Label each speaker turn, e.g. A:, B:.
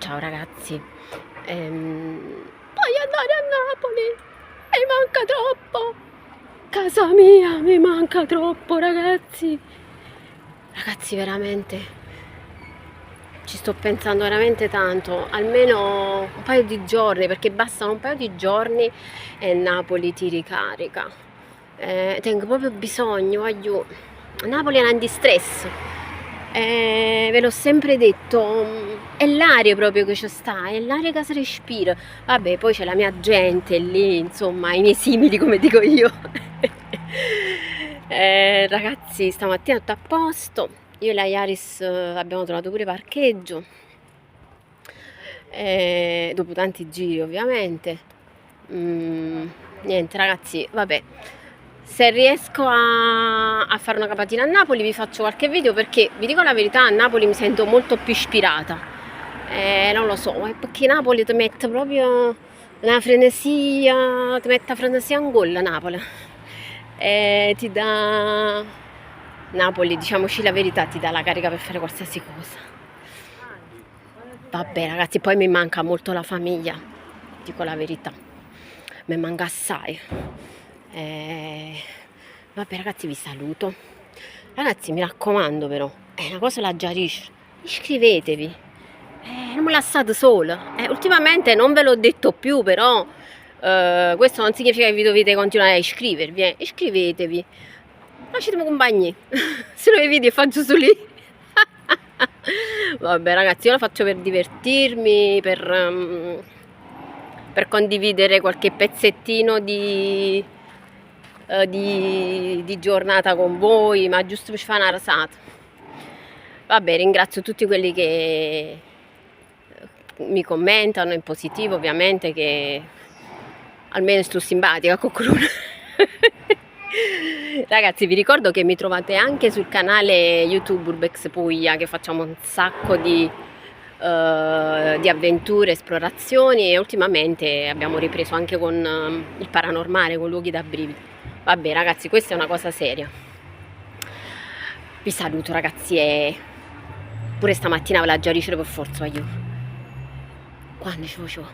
A: Ciao ragazzi, voglio andare a Napoli, mi manca troppo, casa mia mi manca troppo ragazzi, veramente, ci sto pensando veramente tanto, almeno un paio di giorni, perché bastano un paio di giorni e Napoli ti ricarica, tengo proprio bisogno, aiuto, Napoli è un antistress. Ve l'ho sempre detto, è l'aria proprio che ci sta, è l'aria che si respira. Vabbè, poi c'è la mia gente lì, insomma, i miei simili, come dico io. Ragazzi, stamattina tutto a posto. Io e la Iaris abbiamo trovato pure parcheggio. Dopo tanti giri, ovviamente. Niente, ragazzi, vabbè. Se riesco a fare una capatina a Napoli vi faccio qualche video, perché vi dico la verità, a Napoli mi sento molto più ispirata, non lo so, è perché Napoli ti mette proprio una frenesia, ti mette la frenesia in gola Napoli, ti dà, Napoli, diciamoci la verità, ti dà la carica per fare qualsiasi cosa. Vabbè ragazzi, poi mi manca molto la famiglia, dico la verità, mi manca assai. Vabbè ragazzi, vi saluto. Ragazzi, mi raccomando però, una cosa la chiarisco, iscrivetevi, non me lasciate sola. Ultimamente non ve l'ho detto più, però questo non significa che vi dovete continuare a iscrivervi, iscrivetevi, lasciatemi compagni, se no i video faccio su lì. Vabbè ragazzi, io lo faccio per divertirmi, per condividere qualche pezzettino di giornata con voi, ma giusto per fare una rasata. Vabbè, ringrazio tutti quelli che mi commentano in positivo, ovviamente, che almeno sto simpatica con qualcuno. Ragazzi, vi ricordo che mi trovate anche sul canale YouTube Urbex Puglia, che facciamo un sacco di avventure, esplorazioni, e ultimamente abbiamo ripreso anche con il paranormale, con luoghi da brividi. Vabbè ragazzi, questa è una cosa seria. Vi saluto ragazzi, e pure stamattina ve la già ricevo per forza io. Quando ci faccio?